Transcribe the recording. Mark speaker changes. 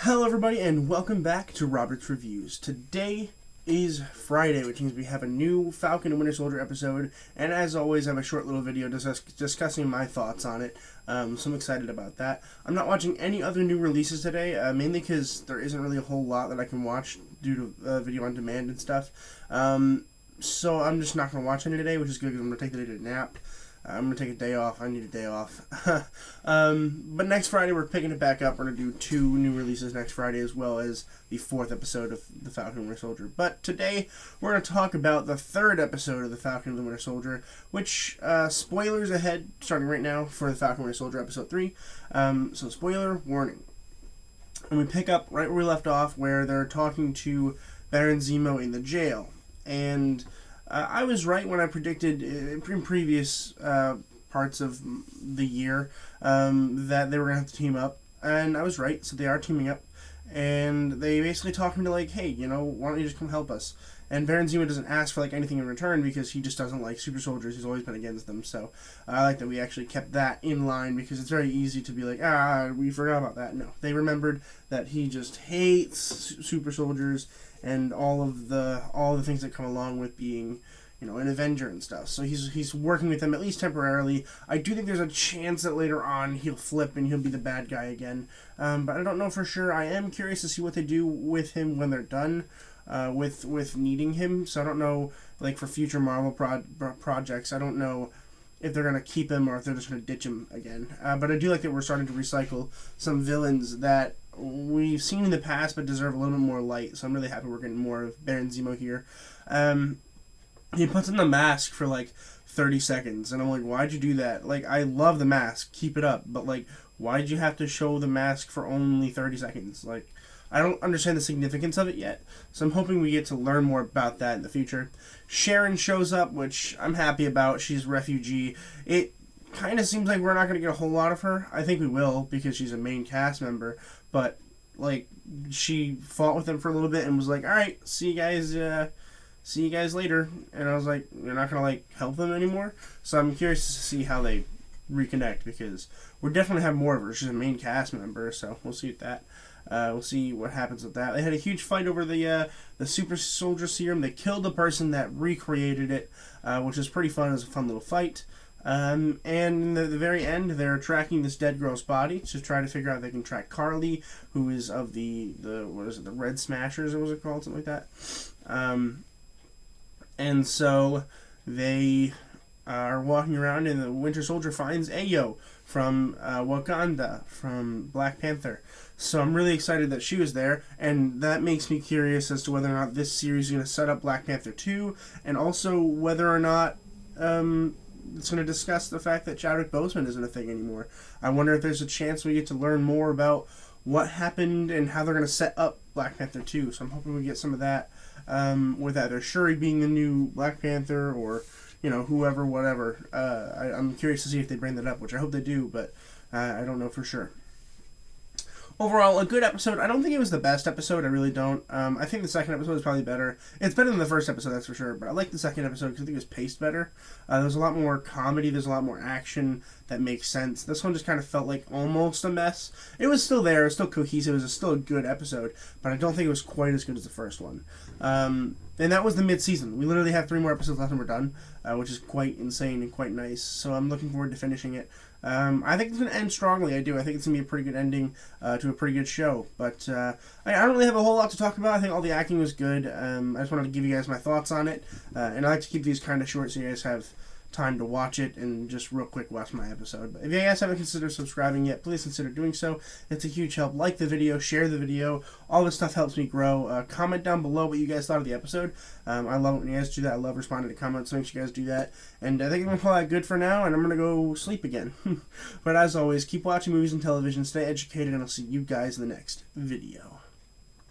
Speaker 1: Hello everybody and welcome back to Robert's Reviews. Today is Friday, which means we have a new Falcon and Winter Soldier episode, and as always I have a short little video discussing my thoughts on it, so I'm excited about that. I'm not watching any other new releases today, mainly because there isn't really a whole lot that I can watch due to video on demand and stuff, so I'm just not going to watch any today, which is good because I'm going to take the day to nap. I'm going to take a day off. I need a day off. But next Friday, we're picking it back up. We're going to do 2 new releases next Friday, as well as the 4th episode of The Falcon and Winter Soldier. But today, we're going to talk about the 3rd episode of The Falcon and the Winter Soldier, which, spoilers ahead, starting right now, for The Falcon and Winter Soldier Episode 3. So, spoiler warning. And we pick up right where we left off, where they're talking to Baron Zemo in the jail. And I was right when I predicted in previous parts of the year that they were going to have to team up. And I was right, so they are teaming up. And they basically talk him to like, hey, you know, why don't you just come help us? And Baron Zemo doesn't ask for like anything in return because he just doesn't like super soldiers. He's always been against them. So I like that we actually kept that in line because it's very easy to be like, we forgot about that. No, they remembered that he just hates super soldiers and all of the things that come along with being, you know, an Avenger and stuff. So he's working with them at least temporarily. I do think there's a chance that later on he'll flip and he'll be the bad guy again. But I don't know for sure. I am curious to see what they do with him when they're done with needing him. So I don't know, like for future Marvel projects, I don't know if they're going to keep him or if they're just going to ditch him again. But I do like that we're starting to recycle some villains that we've seen in the past but deserve a little bit more light. So I'm really happy we're getting more of Baron Zemo here. He puts on the mask for like 30 seconds and I'm like, why'd you do that? Like, I love the mask, keep it up, but like, why'd you have to show the mask for only 30 seconds? Like, I don't understand the significance of it yet, so I'm hoping we get to learn more about that in the future. Sharon shows up, which I'm happy about. She's a refugee. It kind of seems like we're not going to get a whole lot of her. I think we will because she's a main cast member, but like, she fought with them for a little bit and was like, alright, see you guys later. And I was like, you're not going to like help them anymore? So I'm curious to see how they reconnect because we're definitely have more of her. She's a main cast member, so we'll see with that. We'll see what happens with that. They had a huge fight over the super soldier serum. They killed the person that recreated it, which is pretty fun. It was a fun little fight. And in the very end, they're tracking this dead girl's body to try to figure out if they can track Carly, who is of the what is it, the Red Smashers, or was it called, something like that. And so they are walking around, and the Winter Soldier finds Ayo from Wakanda, from Black Panther. So I'm really excited that she was there, and that makes me curious as to whether or not this series is going to set up Black Panther 2, and also whether or not it's going to discuss the fact that Chadwick Boseman isn't a thing anymore. I wonder if there's a chance we get to learn more about what happened and how they're going to set up Black Panther 2. So I'm hoping we get some of that with either Shuri being the new Black Panther or, you know, whoever, whatever. I'm curious to see if they bring that up, which I hope they do, but I don't know for sure. Overall, a good episode. I don't think it was the best episode. I really don't. I think the second episode is probably better. It's better than the first episode, that's for sure. But I like the second episode because I think it was paced better. There's a lot more comedy. There's a lot more action that makes sense. This one just kind of felt like almost a mess. It was still there. It was still cohesive. It was still a good episode. But I don't think it was quite as good as the first one. And that was the mid-season. We literally have 3 more episodes left and we're done, which is quite insane and quite nice. So I'm looking forward to finishing it. I think it's going to end strongly. I do. I think it's going to be a pretty good ending to a pretty good show. But I don't really have a whole lot to talk about. I think all the acting was good. I just wanted to give you guys my thoughts on it. And I like to keep these kind of short so you guys have time to watch it and just real quick watch my episode. But if you guys haven't considered subscribing yet, please consider doing so. It's a huge help. Like the video, share the video. All this stuff helps me grow. Comment down below what you guys thought of the episode. I love it when you guys do that. I love responding to comments, so make sure you guys do that. And I think I'm going to call that good for now, and I'm going to go sleep again. But as always, keep watching movies and television, stay educated, and I'll see you guys in the next video.